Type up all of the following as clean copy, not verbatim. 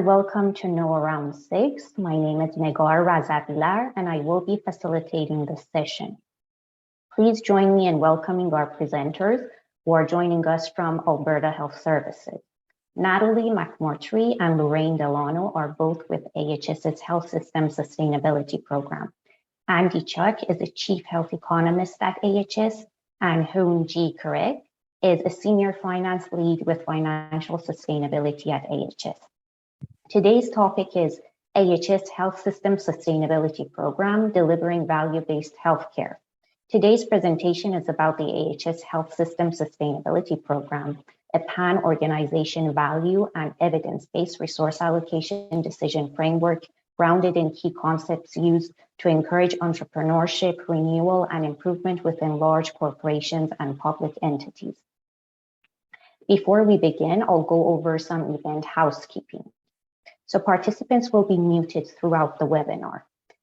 and welcome to NOAHE Round 6. My name is Negar Razatlar, and I will be facilitating this session. Please join me in welcoming our presenters who are joining us from Alberta Health Services. Natalie McMurtry and Lorraine Delano are both with AHS's Health System Sustainability Program. Andy Chuck is a Chief Health Economist at AHS, and Hyun Kurek is a Senior Finance Lead with Financial Sustainability at AHS. Today's topic is AHS Health System Sustainability Program, Delivering Value-Based Healthcare. Today's presentation is about the AHS Health System Sustainability Program, a pan-organization value and evidence-based resource allocation decision framework grounded in key concepts used to encourage entrepreneurship, renewal, and improvement within large corporations and public entities. Before we begin, I'll go over some event housekeeping. So participants will be muted throughout the webinar.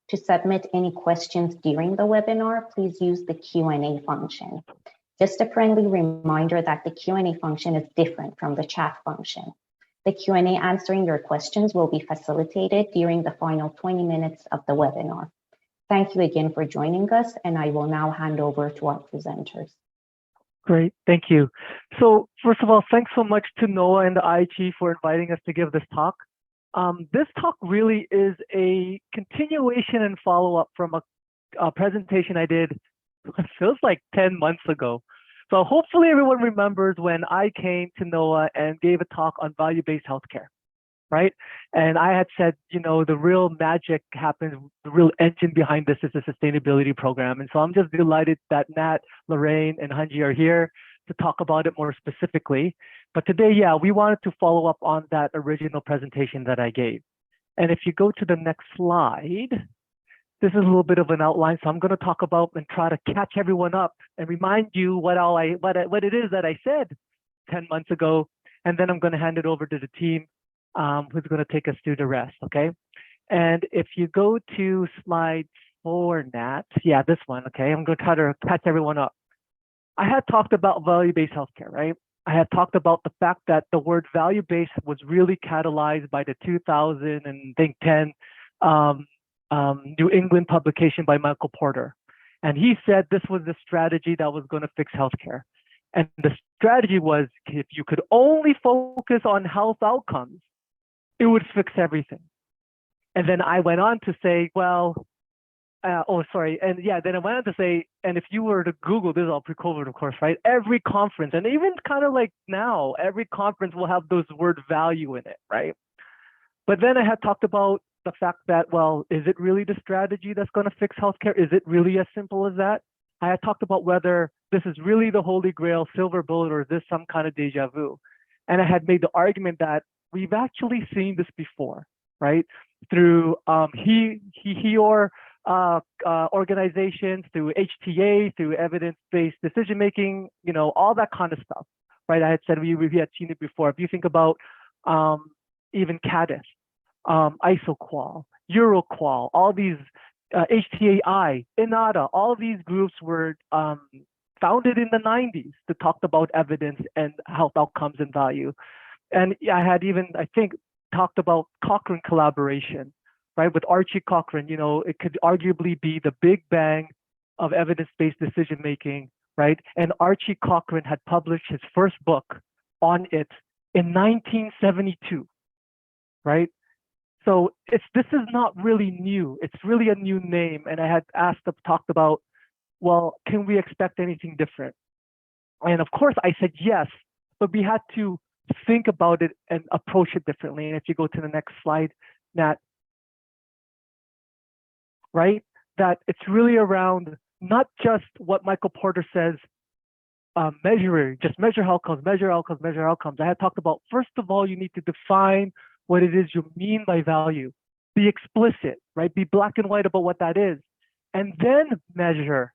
To submit any questions during the webinar, please use the Q&A function. Just a friendly reminder that the Q&A function is different from the chat function. The Q&A answering your questions will be facilitated during the final 20 minutes of the webinar. Thank you again for joining us, and I will now hand over to our presenters. Great, thank you. So first of all, thanks so much to NOAHE and the IHE for inviting us to give this talk. This talk really is a continuation and follow-up from a presentation I did, it feels like 10 months ago. So hopefully everyone remembers when I came to NOAHE and gave a talk on value-based healthcare, right? And I had said, you know, the real magic happens, the real engine behind this is the sustainability program. And so I'm just delighted that Nat, Lorraine, and Hyun are here to talk about it more specifically. But today, yeah, we wanted to follow up on that original presentation that I gave. And if you go to the next slide, this is a little bit of an outline. So I'm going to talk about and try to catch everyone up and remind you what it is that I said 10 months ago. And then I'm going to hand it over to the team who's going to take us through the rest, okay? And if you go to slide 4, Nat, yeah, this one, okay? I'm going to try to catch everyone up. I had talked about value-based healthcare, right? I had talked about the fact that the word value-based was really catalyzed by the 2010 New England publication by Michael Porter. And he said this was the strategy that was going to fix healthcare. And the strategy was, if you could only focus on health outcomes, it would fix everything. And then I went on to say, well, then I went on to say, and if you were to Google, this is all pre-COVID, of course, right? Every conference, and even kind of like now, every conference will have those word value in it, right? But then I had talked about the fact that, well, is it really the strategy that's going to fix healthcare? Is it really as simple as that? I had talked about whether this is really the holy grail, silver bullet, or is this some kind of deja vu? And I had made the argument that we've actually seen this before, right? Through organizations, through HTA, through evidence-based decision-making, you know, all that kind of stuff, right? I had said we had seen it before. If you think about even CADIS, ISOQUAL, EuroQual, all these HTAI, INATA, all these groups were founded in the 90s to talk about evidence and health outcomes and value. And I had even, I think, talked about Cochrane collaboration, right? With Archie Cochrane, you know, it could arguably be the big bang of evidence-based decision-making, right? And Archie Cochrane had published his first book on it in 1972, right? So this is not really new. It's really a new name. And I had talked about, well, can we expect anything different? And of course I said yes, but we had to think about it and approach it differently. And if you go to the next slide, Nat, right? That it's really around not just what Michael Porter says, just measure outcomes, measure outcomes, measure outcomes. I had talked about, first of all, you need to define what it is you mean by value. Be explicit, right? Be black and white about what that is. And then measure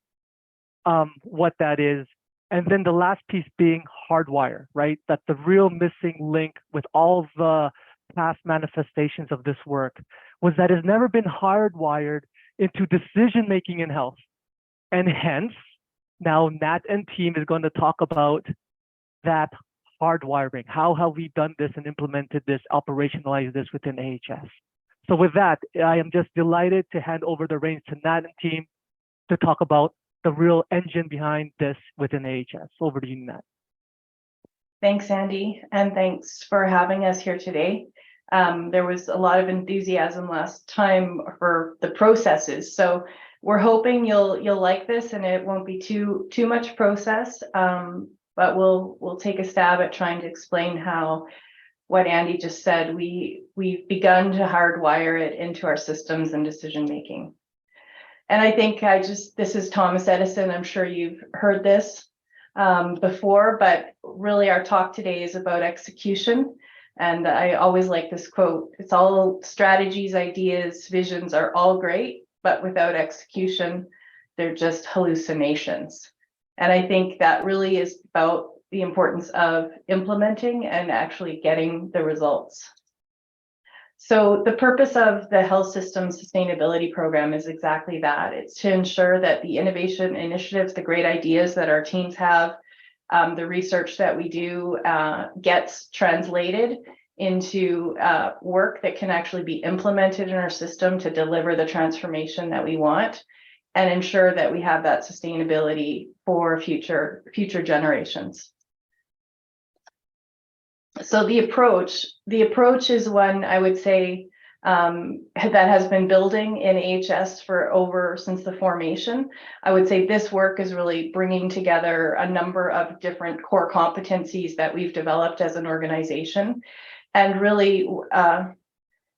what that is. And then the last piece being hardwire, right? That the real missing link with all the past manifestations of this work was that it's never been hardwired into decision-making in health. And hence, now Nat and team is going to talk about that hardwiring. How have we done this and implemented this, operationalized this within AHS? So with that, I am just delighted to hand over the reins to Nat and team to talk about the real engine behind this within AHS. Over to you, Nat. Thanks, Andy, and thanks for having us here today. There was a lot of enthusiasm last time for the processes, so we're hoping you'll like this, and it won't be too much process. But we'll take a stab at trying to explain how what Andy just said. We've begun to hardwire it into our systems and decision making. And I think this is Thomas Edison. I'm sure you've heard this before, but really our talk today is about execution. And I always like this quote: it's all strategies, ideas, visions are all great, but without execution, they're just hallucinations. And I think that really is about the importance of implementing and actually getting the results. So the purpose of the Health System Sustainability Program is exactly that. It's to ensure that the innovation initiatives, the great ideas that our teams have, the research that we do gets translated into work that can actually be implemented in our system to deliver the transformation that we want and ensure that we have that sustainability for future generations. So the approach is one, I would say, that has been building in AHS since the formation. I would say this work is really bringing together a number of different core competencies that we've developed as an organization. And really,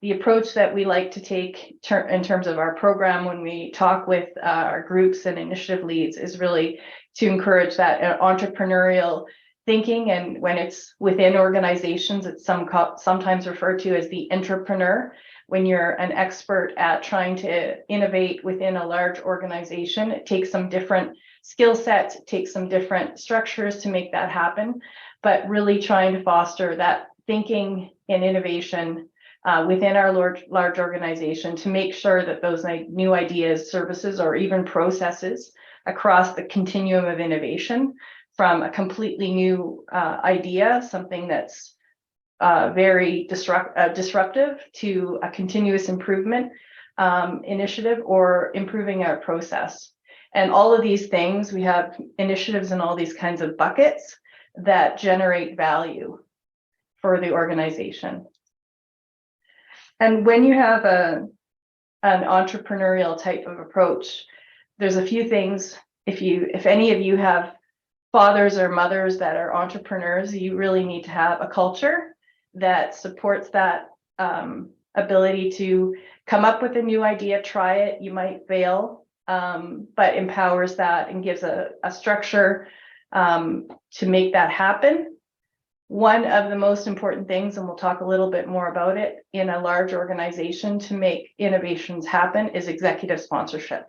the approach that we like to take in terms of our program when we talk with our groups and initiative leads is really to encourage that entrepreneurial thinking. And when it's within organizations, it's sometimes referred to as the entrepreneur. When you're an expert at trying to innovate within a large organization, it takes some different skill sets, it takes some different structures to make that happen, but really trying to foster that thinking and innovation within our large organization to make sure that those new ideas, services, or even processes across the continuum of innovation, from a completely new idea, something that's very disruptive, to a continuous improvement initiative or improving our process. And all of these things, we have initiatives in all these kinds of buckets that generate value for the organization. And when you have an entrepreneurial type of approach, there's a few things. If any of you have fathers or mothers that are entrepreneurs, you really need to have a culture that supports that ability to come up with a new idea, try it, you might fail, but empowers that and gives a structure to make that happen. One of the most important things, and we'll talk a little bit more about it, in a large organization to make innovations happen is executive sponsorship.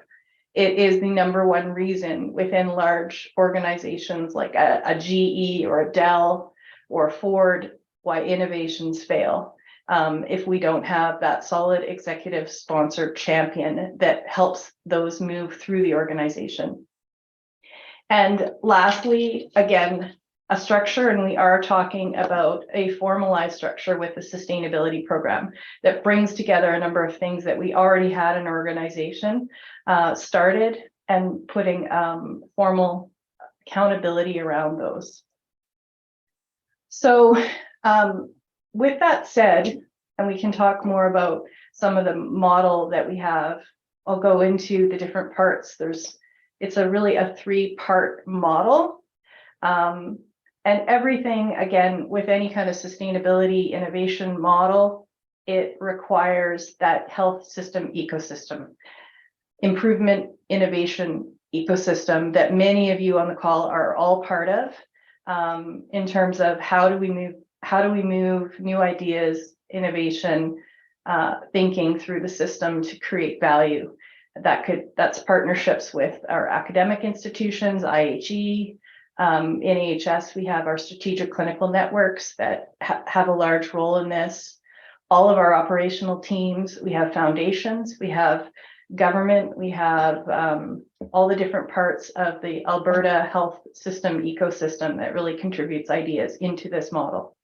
It is the number one reason within large organizations like a GE or a Dell or Ford why innovations fail. If we don't have that solid executive sponsor champion that helps those move through the organization. And lastly, again, a structure, and we are talking about a formalized structure with the sustainability program that brings together a number of things that we already had in our organization started, and putting formal accountability around those. So with that said, and we can talk more about some of the model that we have, I'll go into the different parts. It's really a 3-part model. And everything, again, with any kind of sustainability innovation model, it requires that health system ecosystem, improvement, innovation ecosystem that many of you on the call are all part of, in terms of how do we move new ideas, innovation, thinking through the system to create value. That's partnerships with our academic institutions, IHE. In AHS, we have our strategic clinical networks that have a large role in this. All of our operational teams, we have foundations, we have government, we have all the different parts of the Alberta health system ecosystem that really contributes ideas into this model.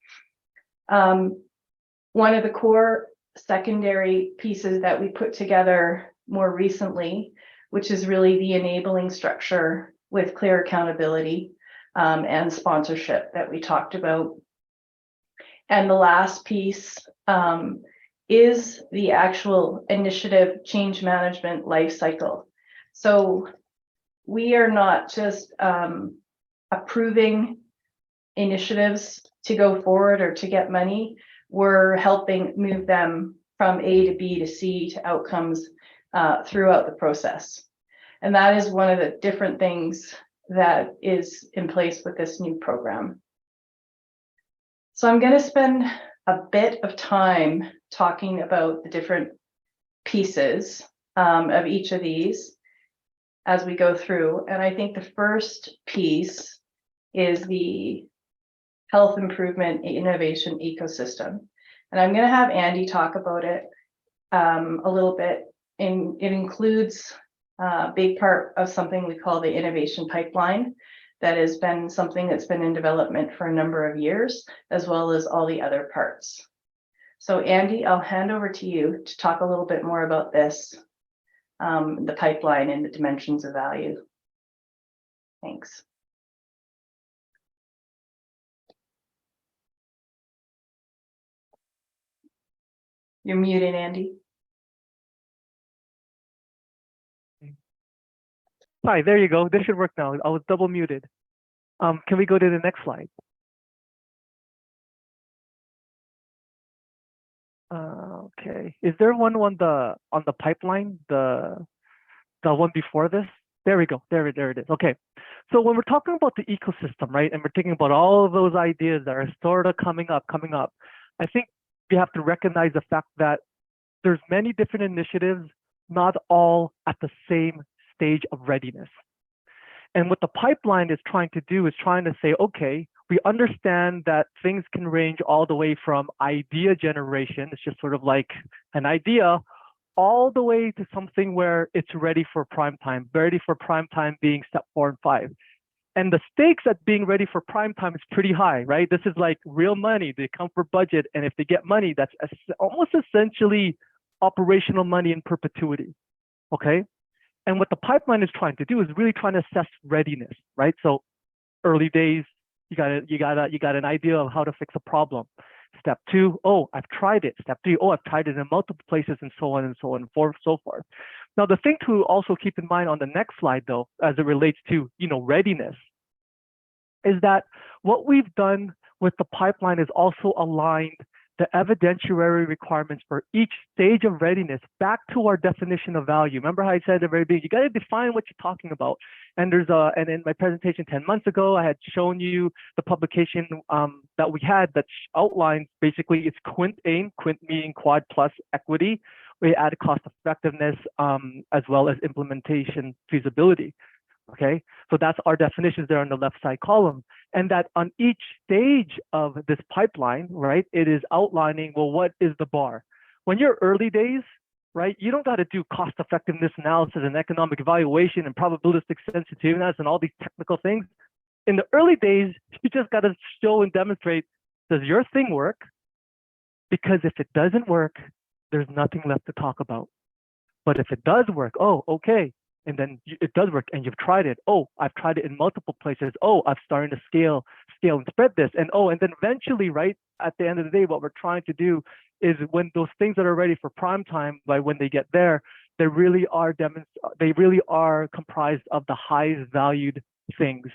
One of the core secondary pieces that we put together more recently, which is really the enabling structure with clear accountability and sponsorship that we talked about. And the last piece is the actual initiative change management life cycle. So we are not just approving initiatives to go forward or to get money. We're helping move them from A to B to C to outcomes throughout the process. And that is one of the different things that is in place with this new program. So I'm going to spend a bit of time talking about the different pieces of each of these as we go through. And I think the first piece is the health improvement innovation ecosystem. And I'm going to have Andy talk about it a little bit. And it includes a big part of something we call the innovation pipeline. That has been something that's been in development for a number of years, as well as all the other parts. So Andy, I'll hand over to you to talk a little bit more about this, the pipeline and the dimensions of value. Thanks. You're muted, Andy. Hi, there you go. This should work now. I was double muted. Can we go to the next slide? Okay. Is there one on the pipeline? The one before this? There we go. There it is. Okay. So when we're talking about the ecosystem, right, and we're thinking about all of those ideas that are sort of coming up, I think we have to recognize the fact that there's many different initiatives, not all at the same stage of readiness. And what the pipeline is trying to do is trying to say, okay, we understand that things can range all the way from idea generation, it's just sort of like an idea, all the way to something where it's ready for prime time being step 4 and 5. And the stakes at being ready for prime time is pretty high, right? This is like real money. They come for budget. And if they get money, that's almost essentially operational money in perpetuity, okay? And what the pipeline is trying to do is really trying to assess readiness, right? So early days, you got an idea of how to fix a problem. Step 2, oh, I've tried it. Step 3, oh, I've tried it in multiple places, and so on and so on and so forth. Now, the thing to also keep in mind on the next slide, though, as it relates to readiness, is that what we've done with the pipeline is also aligned the evidentiary requirements for each stage of readiness back to our definition of value. Remember how I said at the very beginning, you got to define what you're talking about. And and in my presentation 10 months ago, I had shown you the publication that we had that outlines basically it's quint aim, quint meaning quad plus equity. We add cost effectiveness as well as implementation feasibility. Okay, so that's our definitions there on the left side column. And that on each stage of this pipeline, right, it is outlining, well, what is the bar? When you're early days, right, you don't got to do cost effectiveness analysis and economic evaluation and probabilistic sensitiveness and all these technical things. In the early days, you just got to show and demonstrate, does your thing work? Because if it doesn't work, there's nothing left to talk about. But if it does work, oh, okay. And then it does work and you've tried it. Oh, I've tried it in multiple places. Oh, I'm starting to scale and spread this. And and then eventually, right, at the end of the day, what we're trying to do is when those things that are ready for prime time, like when they get there, they really are comprised of the highest valued things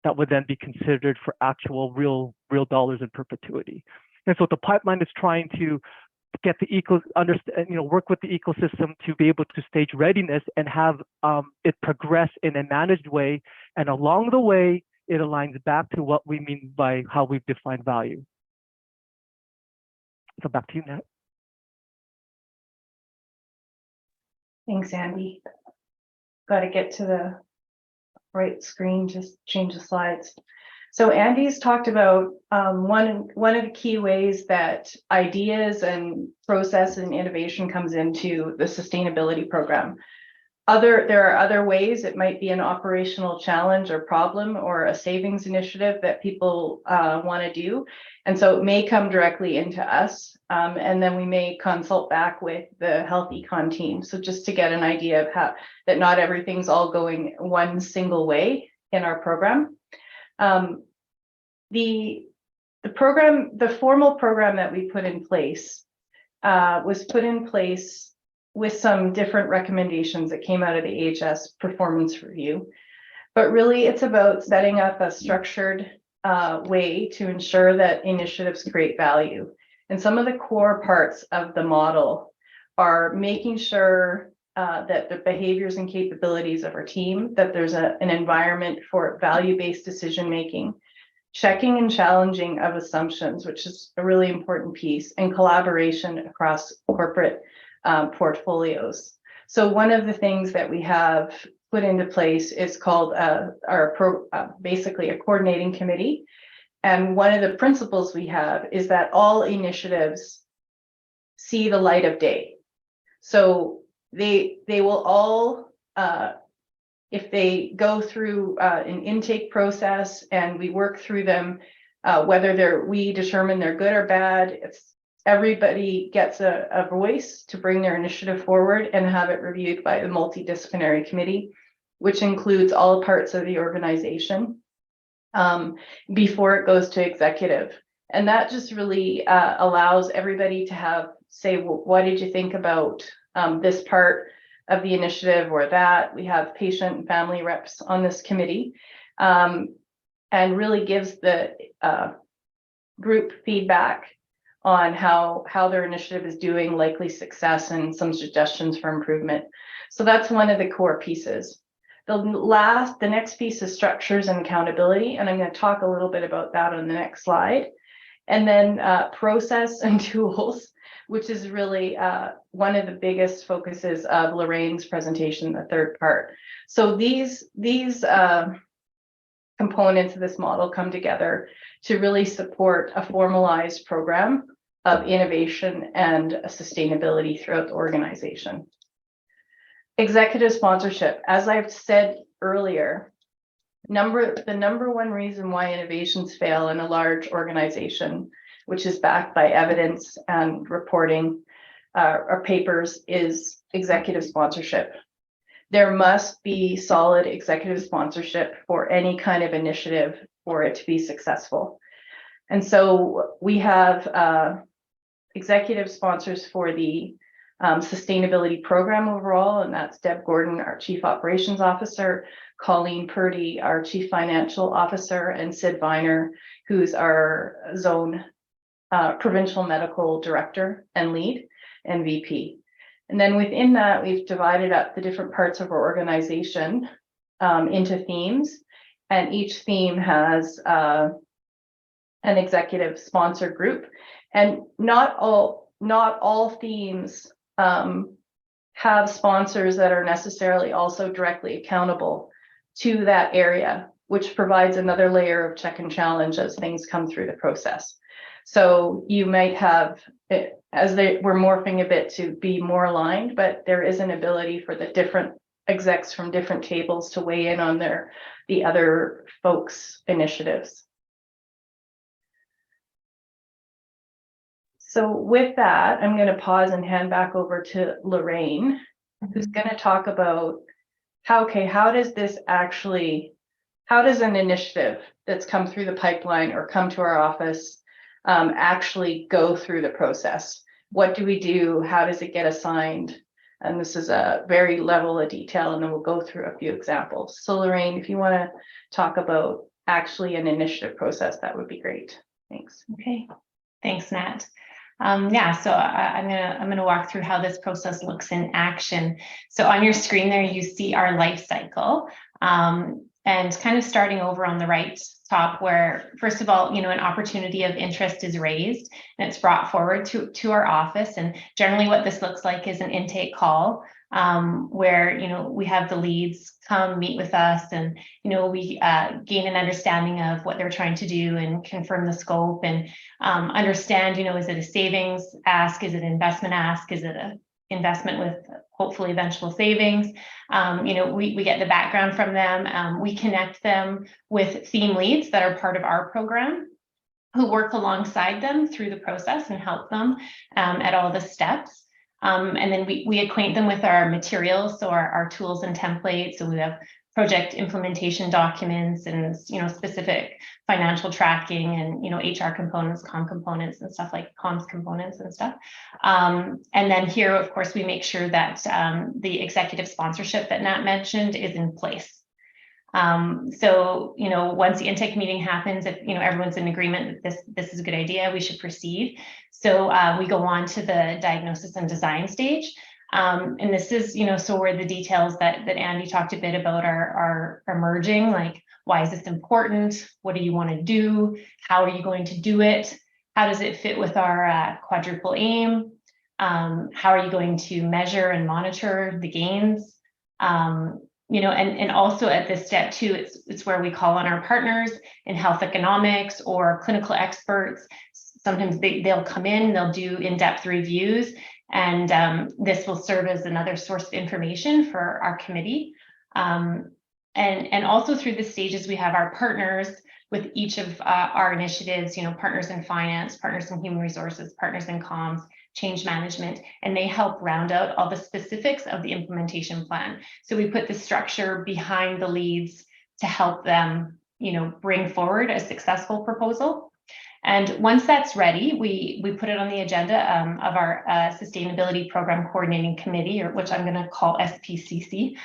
that would then be considered for actual real dollars in perpetuity. And so the pipeline is trying to get the work with the ecosystem to be able to stage readiness and have it progress in a managed way. And along the way, it aligns back to what we mean by how we've defined value. So back to you, Nat. Thanks, Andy. Got to get to the right screen, just change the slides. So Andy's talked about one of the key ways that ideas and process and innovation comes into the sustainability program. there are other ways. It might be an operational challenge or problem or a savings initiative that people want to do. And so it may come directly into us, and then we may consult back with the health econ team. So just to get an idea of how that not everything's all going one single way in our program. The formal program that we put in place was put in place with some different recommendations that came out of the AHS performance review. But really, it's about setting up a structured way to ensure that initiatives create value. And some of the core parts of the model are making sure that the behaviors and capabilities of our team, that there's an environment for value-based decision-making, checking and challenging of assumptions, which is a really important piece, and collaboration across corporate portfolios. So one of the things that we have put into place is called basically a coordinating committee. And one of the principles we have is that all initiatives see the light of day. So they will all, if they go through an intake process and we work through them, whether we determine they're good or bad, everybody gets a voice to bring their initiative forward and have it reviewed by the multidisciplinary committee, which includes all parts of the organization before it goes to executive. And that just really allows everybody to say, well, what did you think about this part of the initiative or that? We have patient and family reps on this committee, and really gives the group feedback on how their initiative is doing, likely success, and some suggestions for improvement. So that's one of the core pieces. The next piece is structures and accountability, and I'm going to talk a little bit about that on the next slide. And then process and tools, which is really one of the biggest focuses of Lorraine's presentation, the third part. So these components of this model come together to really support a formalized program of innovation and sustainability throughout the organization. Executive sponsorship, as I've said earlier, the number one reason why innovations fail in a large organization, which is backed by evidence and reporting or papers, is executive sponsorship. There must be solid executive sponsorship for any kind of initiative for it to be successful. And so we have executive sponsors for the sustainability program overall, and that's Deb Gordon, our Chief Operations Officer, Colleen Purdy, our Chief Financial Officer, and Sid Viner, who's our zone provincial medical director and lead and VP. And then within that, we've divided up the different parts of our organization into themes, and each theme has an executive sponsor group. And not all themes have sponsors that are necessarily also directly accountable to that area, which provides another layer of check and challenge as things come through the process. So you might have, we're morphing a bit to be more aligned, but there is an ability for the different execs from different tables to weigh in on the other folks' initiatives. So with that, I'm going to pause and hand back over to Lorraine, who's going to talk about how does an initiative that's come through the pipeline or come to our office actually go through the process? What do we do? How does it get assigned? And this is a very level of detail, and then we'll go through a few examples. So Lorraine, if you want to talk about actually an initiative process, that would be great. Thanks. Okay, thanks, Nat. So I'm gonna walk through how this process looks in action. So on your screen there, you see our life cycle, and kind of starting over on the right top, where first of all, an opportunity of interest is raised and it's brought forward to our office. And generally, what this looks like is an intake call, where we have the leads come meet with us, and we gain an understanding of what they're trying to do and confirm the scope and understand, is it a savings ask, is it an investment ask, is it a investment with hopefully eventual savings. We get the background from them. We connect them with theme leads that are part of our program, who work alongside them through the process and help them at all the steps. And then we acquaint them with our materials, so our tools and templates. So we have project implementation documents and specific financial tracking and HR components, comms components and stuff. And then here, of course, we make sure that the executive sponsorship that Nat mentioned is in place. So once the intake meeting happens, if everyone's in agreement that this is a good idea, we should proceed. So we go on to the diagnosis and design stage. And this is, so where the details that Andy talked a bit about are emerging, like, why is this important? What do you want to do? How are you going to do it? How does it fit with our quadruple aim? How are you going to measure and monitor the gains? And also at this step too, it's where we call on our partners in health economics or clinical experts. Sometimes they'll come in, they'll do in-depth reviews, and this will serve as another source of information for our committee. And also through the stages, we have our partners with each of our initiatives, partners in finance, partners in human resources, partners in comms, change management, and they help round out all the specifics of the implementation plan. So we put the structure behind the leads to help them, bring forward a successful proposal. And once that's ready, we put it on the agenda of our Sustainability Program Coordinating Committee, or which I'm going to call SPCC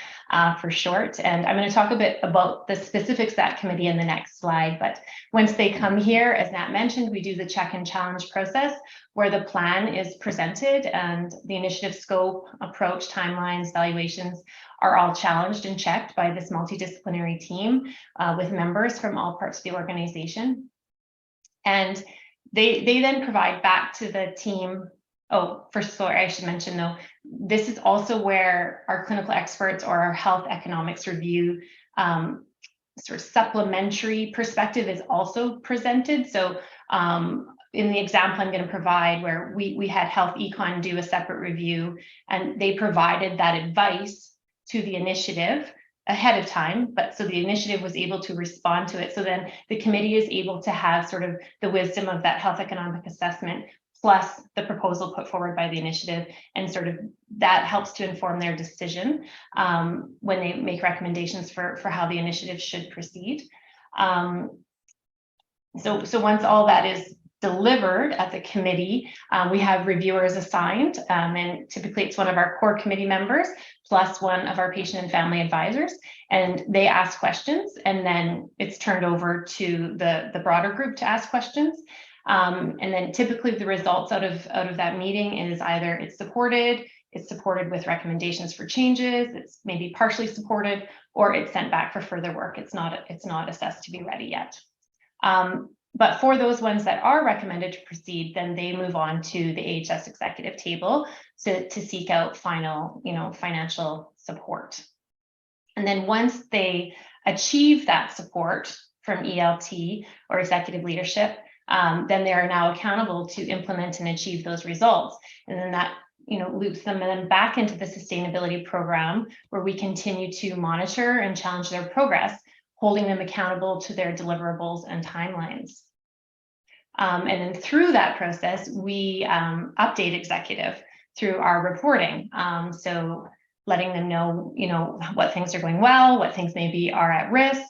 for short. And I'm going to talk a bit about the specifics of that committee in the next slide. But once they come here, as Nat mentioned, we do the check and challenge process where the plan is presented and the initiative scope, approach, timelines, valuations are all challenged and checked by this multidisciplinary team with members from all parts of the organization. And they then provide back to the team. Oh, first of all, I should mention though, this is also where our clinical experts or our health economics review sort of supplementary perspective is also presented. So in the example I'm going to provide, where we had Health Econ do a separate review, and they provided that advice to the initiative ahead of time, but so the initiative was able to respond to it. So then the committee is able to have sort of the wisdom of that health economic assessment plus the proposal put forward by the initiative, and sort of that helps to inform their decision when they make recommendations for how the initiative should proceed. So once all that is delivered at the committee, we have reviewers assigned, and typically it's one of our core committee members plus one of our patient and family advisors, and they ask questions, and then it's turned over to the broader group to ask questions. And then typically the results out of that meeting is either it's supported with recommendations for changes, it's maybe partially supported, or it's sent back for further work. It's not assessed to be ready yet. But for those ones that are recommended to proceed, then they move on to the AHS executive table to seek out final, financial support. And then once they achieve that support from ELT or executive leadership, then they are now accountable to implement and achieve those results. And then that, loops them then back into the sustainability program, where we continue to monitor and challenge their progress, holding them accountable to their deliverables and timelines. And then through that process, we update executive through our reporting. So letting them know, what things are going well, what things maybe are at risk,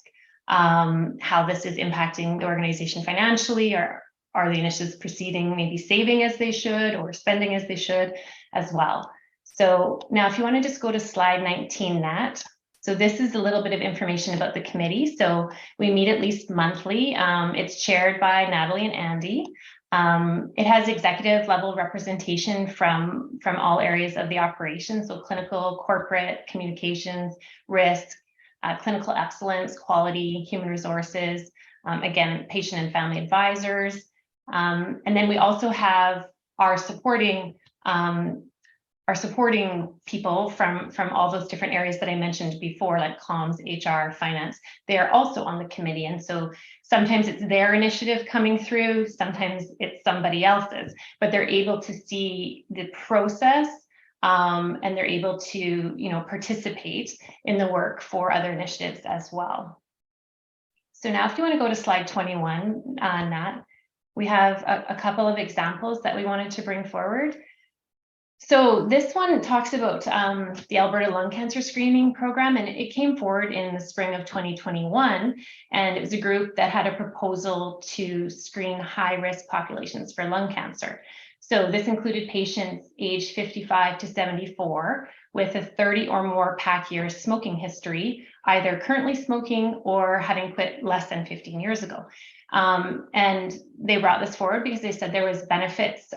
how this is impacting the organization financially, or are the initiatives proceeding, maybe saving as they should or spending as they should as well. So now if you want to just go to slide 19, Nat. So this is a little bit of information about the committee. So we meet at least monthly. It's chaired by Natalie and Andy. It has executive level representation from all areas of the operation. So clinical, corporate, communications, risk, clinical excellence, quality, human resources, again, patient and family advisors. And then we also have our supporting people from all those different areas that I mentioned before, like comms, HR, finance. They are also on the committee. And so sometimes it's their initiative coming through, sometimes it's somebody else's, but they're able to see the process and they're able to, participate in the work for other initiatives as well. So now if you want to go to slide 21, Nat, we have a couple of examples that we wanted to bring forward. So this one talks about the Alberta Lung Cancer Screening Program, and it came forward in the spring of 2021, and it was a group that had a proposal to screen high-risk populations for lung cancer. So this included patients aged 55 to 74 with a 30 or more pack years smoking history, either currently smoking or having quit less than 15 years ago. And they brought this forward because they said there was benefits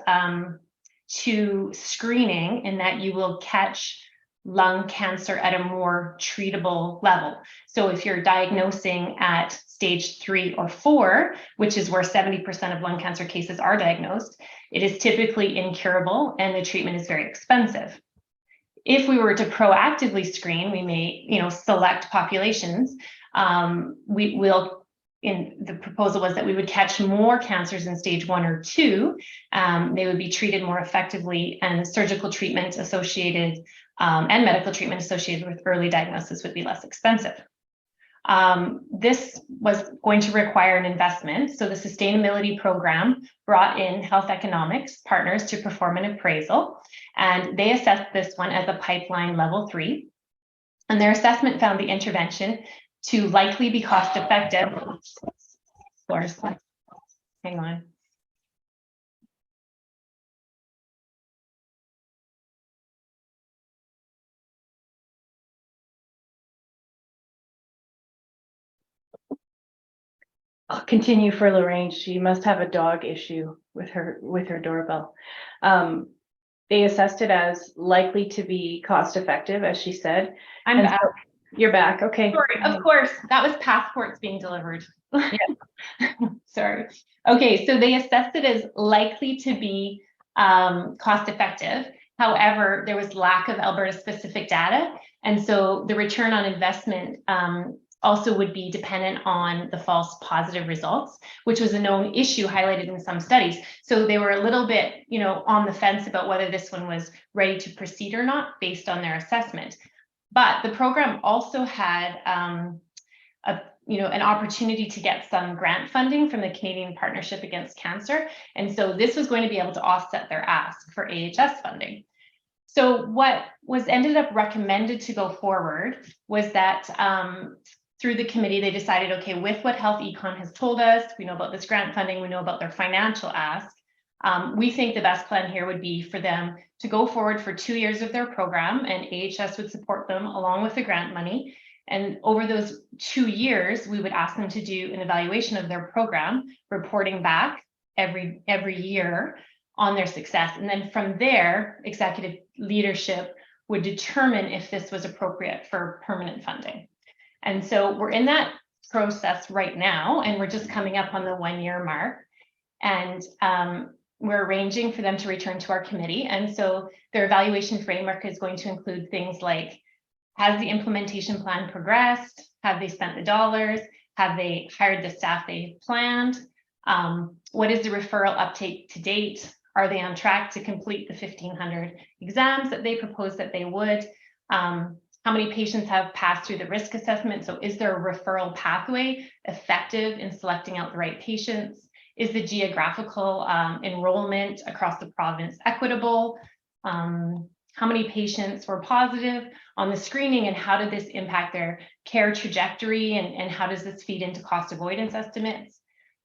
to screening in that you will catch lung cancer at a more treatable level. So if you're diagnosing at stage 3 or 4, which is where 70% of lung cancer cases are diagnosed, it is typically incurable and the treatment is very expensive. If we were to proactively screen, we may, select populations. In the proposal was that we would catch more cancers in stage 1 or 2. They would be treated more effectively, and surgical treatment associated and medical treatment associated with early diagnosis would be less expensive. This was going to require an investment. So the sustainability program brought in health economics partners to perform an appraisal, and they assessed this one as a pipeline level 3. And their assessment found the intervention to likely be cost effective. Hang on. I'll continue for Lorraine. She must have a dog issue with her doorbell. They assessed it as likely to be cost effective, as she said. I'm back. So, you're back. Okay. Sorry, of course, that was passports being delivered. Yeah. Sorry. Okay, so they assessed it as likely to be cost effective. However, there was lack of Alberta specific data. And so the return on investment also would be dependent on the false positive results, which was a known issue highlighted in some studies. So they were a little bit, on the fence about whether this one was ready to proceed or not based on their assessment. But the program also had an opportunity to get some grant funding from the Canadian Partnership Against Cancer. And so this was going to be able to offset their ask for AHS funding. So what was ended up recommended to go forward was that through the committee, they decided, okay, with what Health Econ has told us, we know about this grant funding, we know about their financial ask. We think the best plan here would be for them to go forward for 2 years of their program, and AHS would support them along with the grant money. And over those 2 years, we would ask them to do an evaluation of their program, reporting back every year on their success. And then from there, executive leadership would determine if this was appropriate for permanent funding. And so we're in that process right now, and we're just coming up on the 1-year mark. And we're arranging for them to return to our committee. And so their evaluation framework is going to include things like, has the implementation plan progressed? Have they spent the dollars? Have they hired the staff they planned? What is the referral uptake to date? Are they on track to complete the 1,500 exams that they proposed that they would? How many patients have passed through the risk assessment? So is their referral pathway effective in selecting out the right patients? Is the geographical enrollment across the province equitable? How many patients were positive on the screening, and how did this impact their care trajectory, and how does this feed into cost avoidance estimates?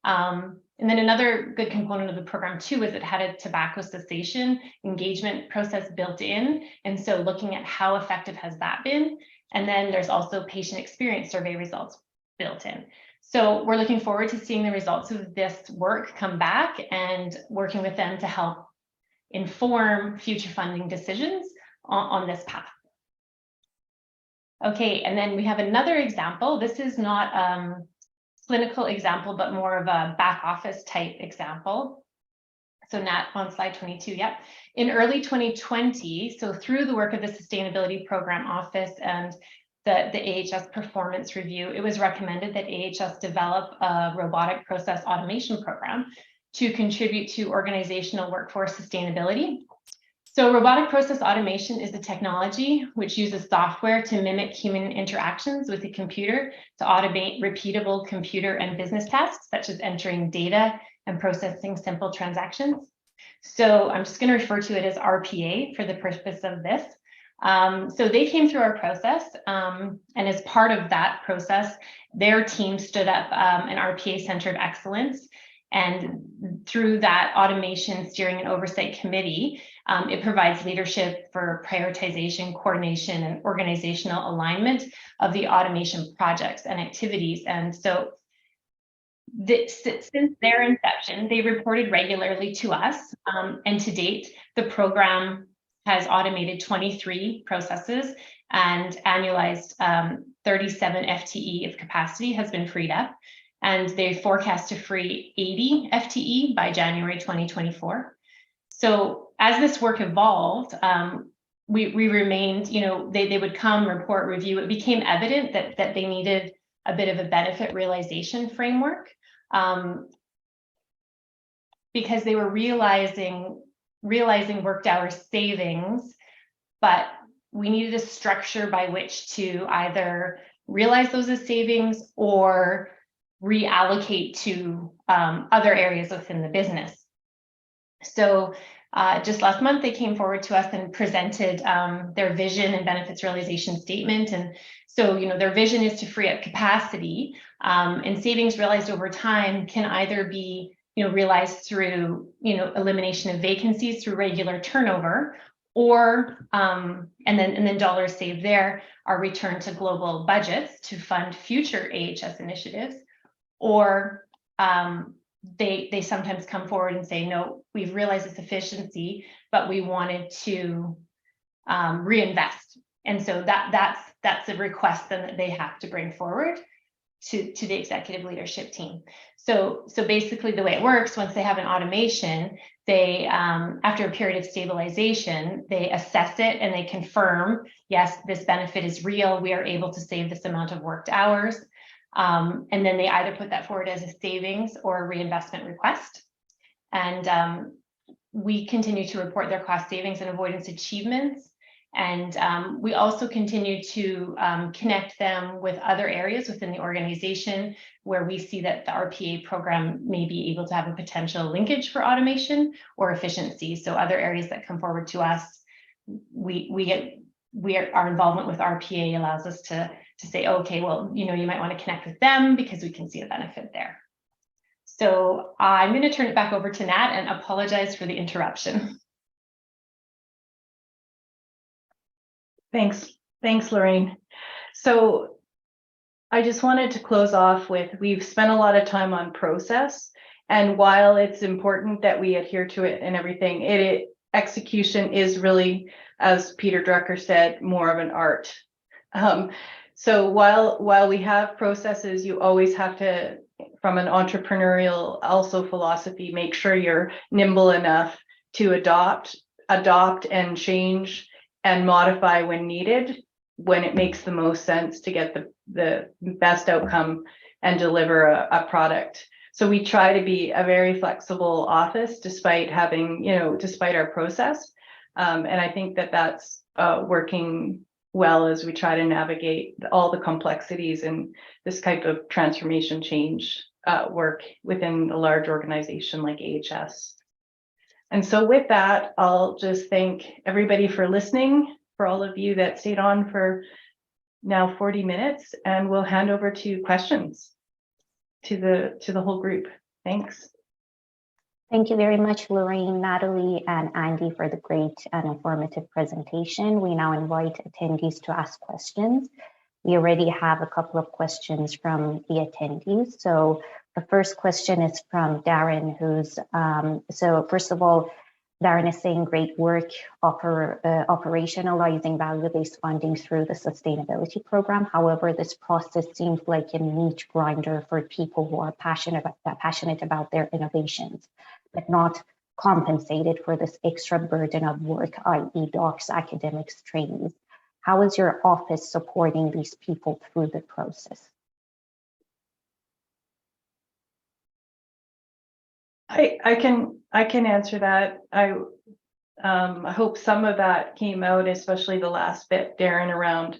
And then another good component of the program too is it had a tobacco cessation engagement process built in. And so looking at how effective has that been. And then there's also patient experience survey results built in. So we're looking forward to seeing the results of this work come back and working with them to help inform future funding decisions on this path. Okay, and then we have another example. This is not a clinical example, but more of a back office type example. So Nat, on slide 22, yep. In early 2020, so through the work of the Sustainability Program Office and the AHS performance review, it was recommended that AHS develop a robotic process automation program to contribute to organizational workforce sustainability. So robotic process automation is a technology which uses software to mimic human interactions with a computer to automate repeatable computer and business tasks, such as entering data and processing simple transactions. So I'm just going to refer to it as RPA for the purpose of this. So they came through our process, and as part of that process, their team stood up an RPA Center of Excellence. And through that automation steering and oversight committee, it provides leadership for prioritization, coordination, and organizational alignment of the automation projects and activities. And so since their inception, they reported regularly to us, and to date, the program has automated 23 processes and annualized 37 FTE of capacity has been freed up. And they forecast to free 80 FTE by January 2024. So as this work evolved, we remained, they would come, report, review. It became evident that they needed a bit of a benefit realization framework, because they were realizing worked hours savings, but we needed a structure by which to either realize those as savings or reallocate to other areas within the business. So just last month, they came forward to us and presented their vision and benefits realization statement. And so, their vision is to free up capacity, and savings realized over time can either be, realized through, elimination of vacancies through regular turnover, or and then dollars saved there are returned to global budgets to fund future AHS initiatives. Or they sometimes come forward and say, no, we've realized this efficiency, but we wanted to reinvest. And so that's a request then that they have to bring forward to the executive leadership team. So basically the way it works, once they have an automation, they after a period of stabilization, they assess it and they confirm, yes, this benefit is real. We are able to save this amount of worked hours. And then they either put that forward as a savings or a reinvestment request. And we continue to report their cost savings and avoidance achievements. And we also continue to connect them with other areas within the organization where we see that the RPA program may be able to have a potential linkage for automation or efficiency. So other areas that come forward to us, our involvement with RPA allows us to say, okay, well, you might want to connect with them because we can see a benefit there. So I'm going to turn it back over to Nat and apologize for the interruption. Thanks, Lorraine. So I just wanted to close off with, we've spent a lot of time on process, and while it's important that we adhere to it and everything, execution is really, as Peter Drucker said, more of an art. So while we have processes, you always have to, from an entrepreneurial also philosophy, make sure you're nimble enough to adopt and change and modify when needed, when it makes the most sense to get the best outcome and deliver a product. So we try to be a very flexible office despite having, despite our process. And I think that's working well as we try to navigate all the complexities in this type of transformation change work within a large organization like AHS. And so with that, I'll just thank everybody for listening, for all of you that stayed on for now 40 minutes, and we'll hand over to questions to the whole group. Thanks. Thank you very much, Lorraine, Natalie, and Andy for the great and informative presentation. We now invite attendees to ask questions. We already have a couple of questions from the attendees. So the first question is from Darren, so first of all, Darren is saying great work operationalizing value-based funding through the sustainability program. However, this process seems like a meat grinder for people who are passionate about their innovations, but not compensated for this extra burden of work, i.e. docs, academics, trainees. How is your office supporting these people through the process? I can answer that. I hope some of that came out, especially the last bit, Darren, around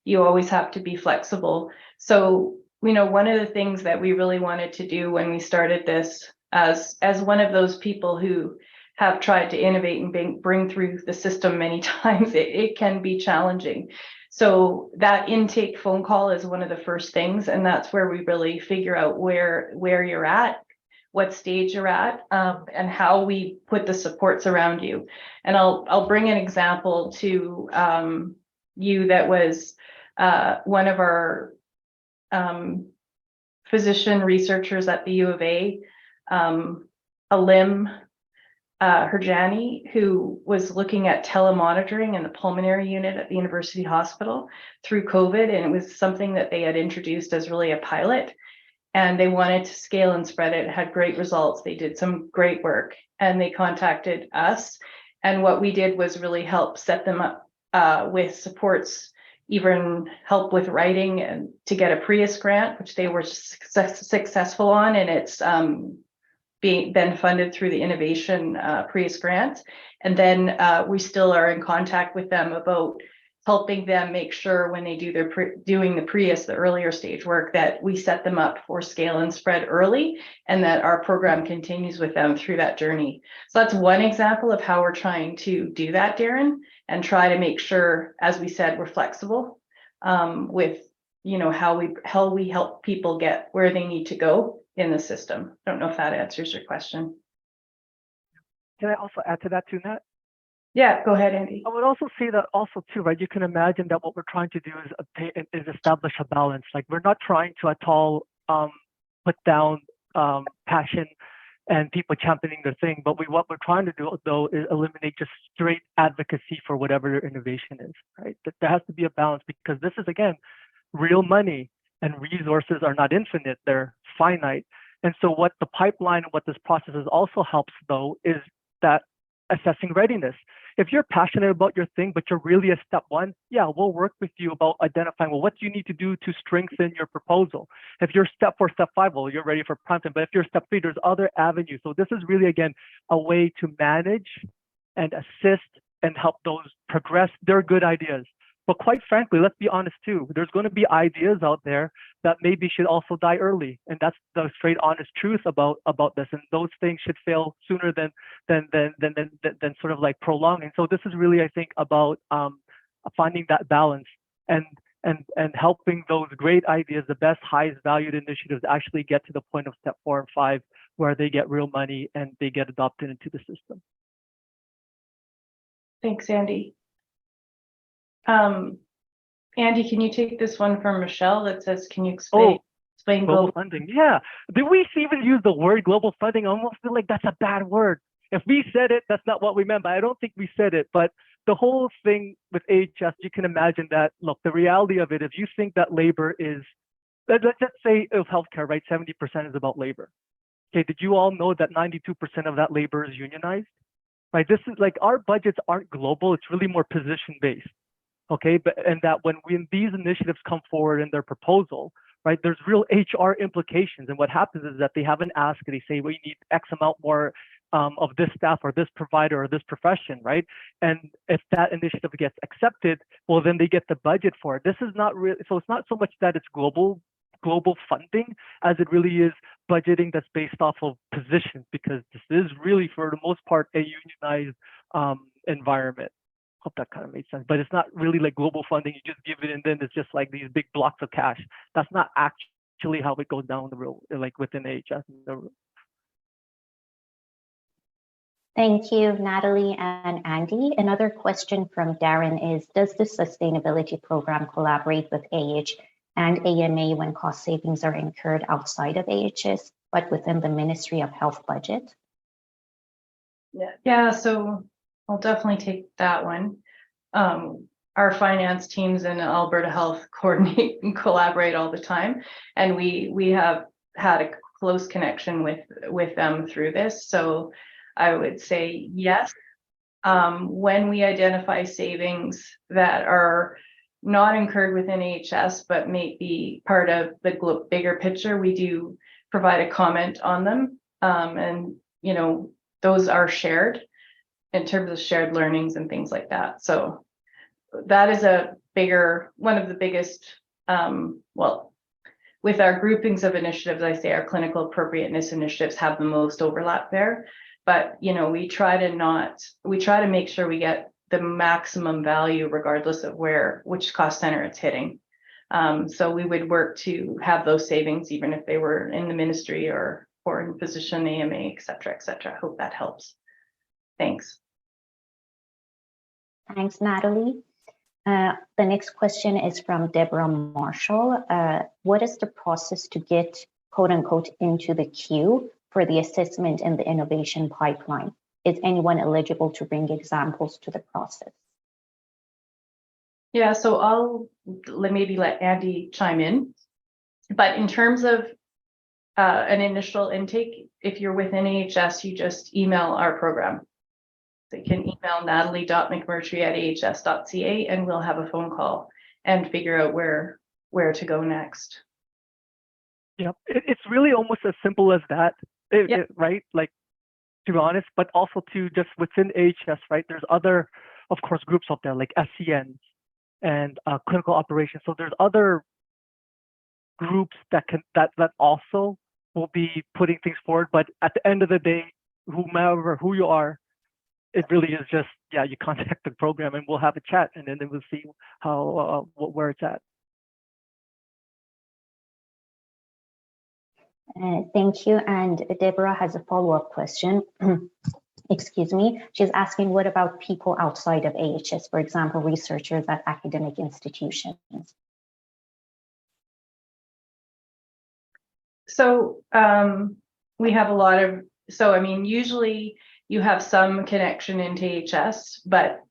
you always have to be flexible. So, one of the things that we really wanted to do when we started this, as one of those people who have tried to innovate and bring through the system many times, it can be challenging. So that intake phone call is one of the first things, and that's where we really figure out where you're at, what stage you're at, and how we put the supports around you. And I'll bring an example to you that was one of our physician researchers at the U of A, Alim Herjani, who was looking at telemonitoring in the pulmonary unit at the University Hospital through COVID. And it was something that they had introduced as really a pilot. And they wanted to scale and spread it, had great results. They did some great work and they contacted us. And what we did was really help set them up with supports, even help with writing and to get a Prius grant, which they were successful on. And it's been funded through the Innovation Prius grant. And then we still are in contact with them about helping them make sure when they do doing the Prius, the earlier stage work, that we set them up for scale and spread early, and that our program continues with them through that journey. So that's one example of how we're trying to do that, Darren, and try to make sure, as we said, we're flexible with how we help people get where they need to go in the system. I don't know if that answers your question. Can I also add to that too, Nat? Yeah, go ahead, Andy. I would also say that also too, right? You can imagine that what we're trying to do is establish a balance. Like we're not trying to at all put down passion and people championing their thing, but what we're trying to do though is eliminate just straight advocacy for whatever their innovation is, right? That there has to be a balance, because this is again real money, and resources are not infinite; they're finite. And so what the pipeline, what this process also helps though, is that assessing readiness. If you're passionate about your thing, but you're really a step one, yeah, we'll work with you about identifying, well, what do you need to do to strengthen your proposal? If you're step 4, step 5, well, you're ready for prime time. But if you're step 3, there's other avenues. So this is really, again, a way to manage and assist and help those progress their good ideas. But quite frankly, let's be honest too, there's going to be ideas out there that maybe should also die early. And that's the straight honest truth about this. And those things should fail sooner than sort of like prolonging. So this is really, I think, about finding that balance and helping those great ideas, the best, highest valued initiatives, actually get to the point of step 4 and 5, where they get real money and they get adopted into the system. Thanks, Andy. Andy, can you take this one from Michelle that says, can you explain global funding? Yeah. Did we even use the word global funding? I almost feel like that's a bad word. If we said it, that's not what we meant, but I don't think we said it. But the whole thing with AHS, you can imagine that, look, the reality of it, if you think that labor is, let's just say of healthcare, right, 70% is about labor. Okay, did you all know that 92% of that labor is unionized? Right, this is like, our budgets aren't global, it's really more position-based. Okay, and that when these initiatives come forward in their proposal, right, there's real HR implications. And what happens is that they have an ask, and they say, well, you need X amount more of this staff or this provider or this profession, right? And if that initiative gets accepted, well, then they get the budget for it. This is not really, so it's not so much that it's global funding as it really is budgeting that's based off of positions, because this is really, for the most part, a unionized environment. Hope that kind of made sense, but it's not really like global funding. You just give it and then it's just like these big blocks of cash. That's not actually how it goes down the road, like within AHS. Thank you, Natalie and Andy. Another question from Darren is, does the sustainability program collaborate with AH and AMA when cost savings are incurred outside of AHS, but within the Ministry of Health budget? Yeah, so I'll definitely take that one. Our finance teams in Alberta Health coordinate and collaborate all the time, and we have had a close connection with them through this. So I would say yes. When we identify savings that are not incurred within AHS but may be part of the bigger picture, we do provide a comment on them, and those are shared. in terms of shared learnings and things like that. So that is one of the biggest, well, with our groupings of initiatives, I say our clinical appropriateness initiatives have the most overlap there. But, you know, we try to make sure we get the maximum value regardless of which cost center it's hitting. So we would work to have those savings, even if they were in the ministry or in physician, AMA, et cetera, et cetera. I hope that helps. Thanks. Thanks, Natalie. The next question is from Deborah Marshall. What is the process to get, quote unquote, into the queue for the assessment in the innovation pipeline? Is anyone eligible to bring examples to the process? Yeah, so I'll maybe let Andy chime in. But in terms of an initial intake, if you're within AHS, you just email our program. So you can email natalie.mcmurtry@ahs.ca and we'll have a phone call and figure out where to go next. Yeah, it's really almost as simple as that, right? Like, to be honest, but also to just within AHS, right? There's other, of course, groups out there like SCNs and clinical operations. So there's other groups that also will be putting things forward. But at the end of the day, who you are, it really is just, yeah, you contact the program and we'll have a chat and then we'll see how where it's at. Thank you. And Deborah has a follow-up question. Excuse me. She's asking, what about people outside of AHS, for example, researchers at academic institutions? So we have a lot of, I mean, usually you have some connection into AHS, but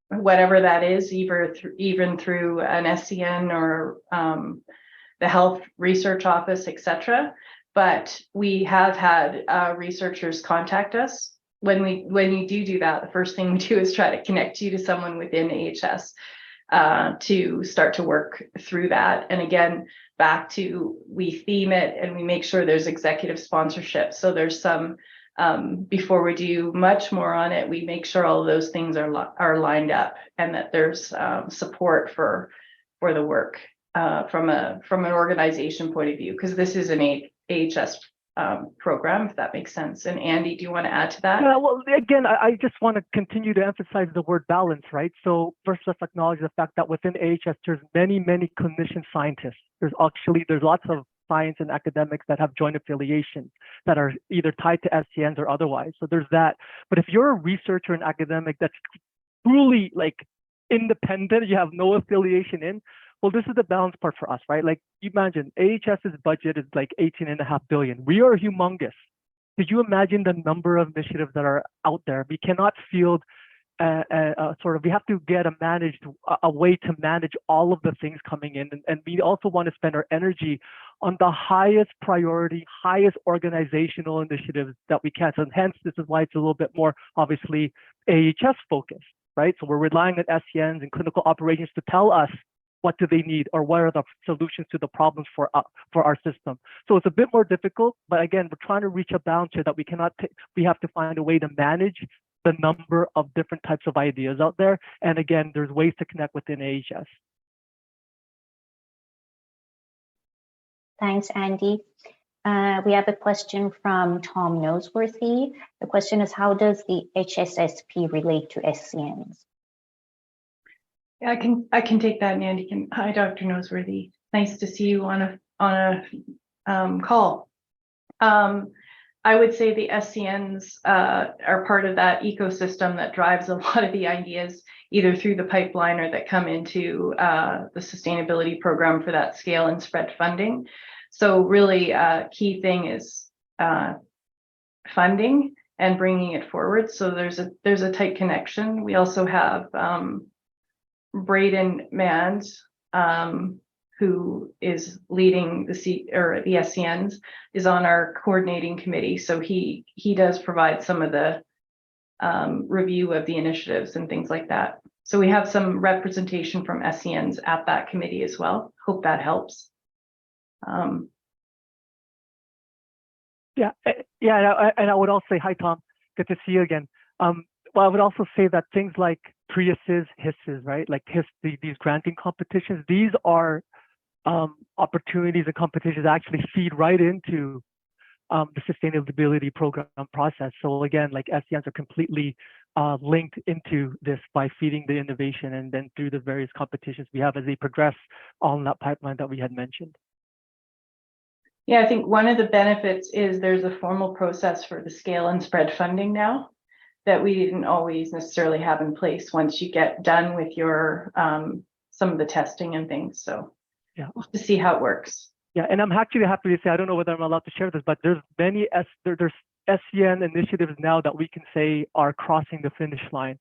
whatever that is, even through an SCN or the health research office, etc. But we have had researchers contact us. When you do that, the first thing we do is try to connect you to someone within AHS to start to work through that. And again, back to, we theme it and we make sure there's executive sponsorship. So there's some, before we do much more on it, we make sure all of those things are lined up and that there's support for the work from an organization point of view, because this is an AHS program, if that makes sense. And Andy, do you want to add to that? Yeah, well, again, I just want to continue to emphasize the word balance, right? So first, let's acknowledge the fact that within AHS, there's many clinician scientists. There's lots of science and academics that have joint affiliations that are either tied to SCNs or otherwise. So there's that. But if you're a researcher and academic that's truly like independent, you have no affiliation in, well, this is the balance part for us, right? Like, you imagine AHS's budget is like 18.5 billion. We are humongous. Could you imagine the number of initiatives that are out there? We cannot field we have to get a way to manage all of the things coming in. And we also want to spend our energy on the highest priority, highest organizational initiatives that we can. So hence, this is why it's a little bit more obviously AHS focused, right? So we're relying on SCNs and clinical operations to tell us what do they need or what are the solutions to the problems for our system. So it's a bit more difficult, but again, we're trying to reach a balance here that we have to find a way to manage the number of different types of ideas out there. And again, there's ways to connect within AHS. Thanks, Andy. We have a question from Tom Noseworthy. The question is, how does the HSSP relate to SCNs? Yeah, I can take that, and Andy can. Hi, Dr. Noseworthy. Nice to see you on a call. I would say the SCNs are part of that ecosystem that drives a lot of the ideas, either through the pipeline or that come into the sustainability program for that scale and spread funding. So really, key thing is funding and bringing it forward. So there's a tight connection. We also have Braden Mans, who is leading the SCNs, is on our coordinating committee. So he does provide some of the review of the initiatives and things like that. So we have some representation from SCNs at that committee as well. Hope that helps. Yeah, and I would also say, hi, Tom. Good to see you again. well, I would also say that things like Priuses, HISs, right? Like these granting competitions, these are opportunities and competitions that actually feed right into the sustainability program process. So again, like SENs are completely linked into this by feeding the innovation and then through the various competitions we have as they progress on that pipeline that we had mentioned. Yeah, I think one of the benefits is there's a formal process for the scale and spread funding now that we didn't always necessarily have in place once you get done with your some of the testing and things. So yeah, we'll have to see how it works. Yeah, and I'm actually happy to say, I don't know whether I'm allowed to share this, but there's many there's SEN initiatives now that we can say are crossing the finish line.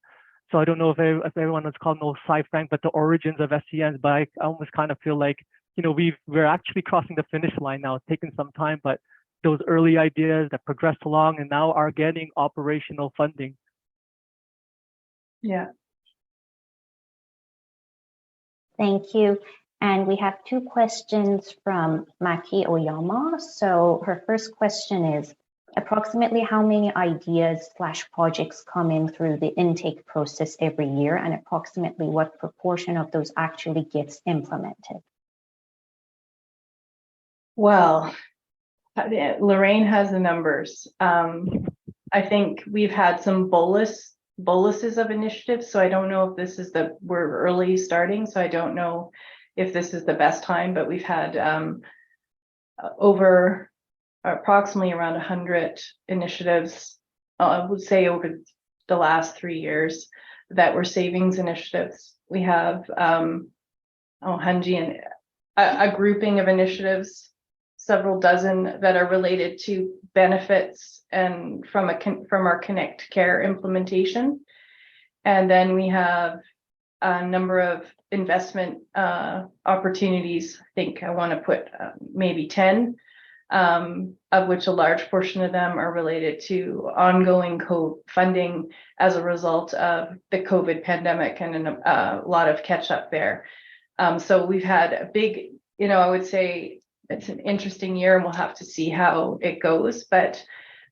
So I don't know if everyone is called no Frank, but the origins of SENs, but I almost kind of feel like, you know, we're actually crossing the finish line now. It's taken some time, but those early ideas that progressed along and now are getting operational funding. Yeah. Thank you. And we have two questions from Maki Oyama. So her first question is, approximately how many ideas/projects come in through the intake process every year, and approximately what proportion of those actually gets implemented? Well, Lorraine has the numbers. I think we've had some boluses of initiatives, so I don't know if this is we're early starting, so I don't know if this is the best time, but we've had over approximately around 100 initiatives, I would say over the last 3 years that were savings initiatives. We have Hunji and a grouping of initiatives, several dozen that are related to benefits and from our Connect Care implementation. And then we have a number of investment opportunities. I think I want to put maybe 10, of which a large portion of them are related to ongoing funding as a result of the COVID pandemic and a lot of catch up there. So we've had a big, you know, I would say it's an interesting year and we'll have to see how it goes. But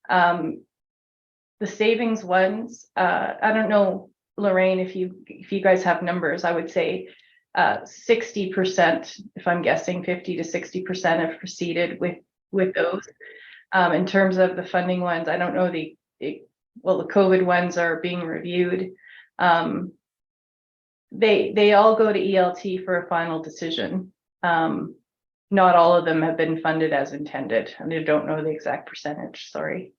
the savings ones, I don't know, Lorraine, if you guys have numbers, I would say 60%, if I'm guessing 50 to 60% have proceeded with those. In terms of the funding ones, I don't know the COVID ones are being reviewed. They all go to ELT for a final decision. Not all of them have been funded as intended, and I don't know the exact percentage, sorry.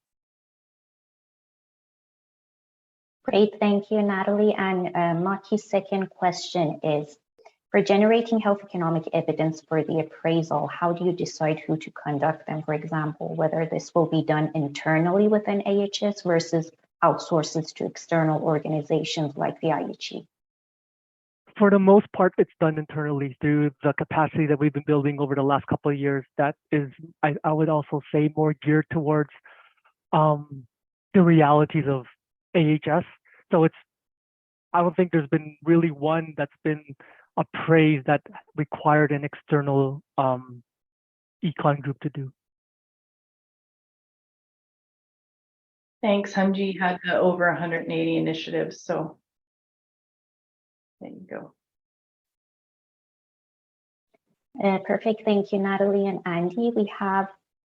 Great, thank you, Natalie. And Maki's second question is, for generating health economic evidence for the appraisal, how do you decide who to conduct them? For example, whether this will be done internally within AHS versus outsources to external organizations like the IHE? For the most part, it's done internally through the capacity that we've been building over the last couple of years. That is, I would also say, more geared towards the realities of AHS. So I don't think there's been really one that's been appraised that required an external econ group to do. Thanks. Hunji had over 180 initiatives, so there you go. Perfect. Thank you, Natalie and Andy. We have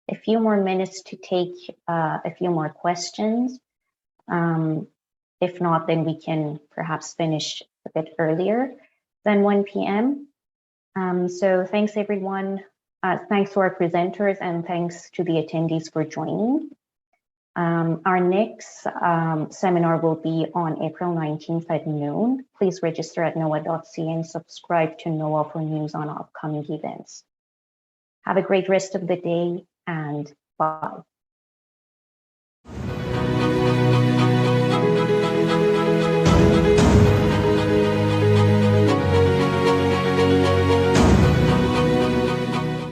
a few more minutes to take a few more questions. If not, then we can perhaps finish a bit earlier than 1 p.m. So thanks, everyone. Thanks to our presenters and thanks to the attendees for joining. Our next seminar will be on April 19th at noon. Please register at NOAA.ca and subscribe to NOAA for news on upcoming events. Have a great rest of the day and bye.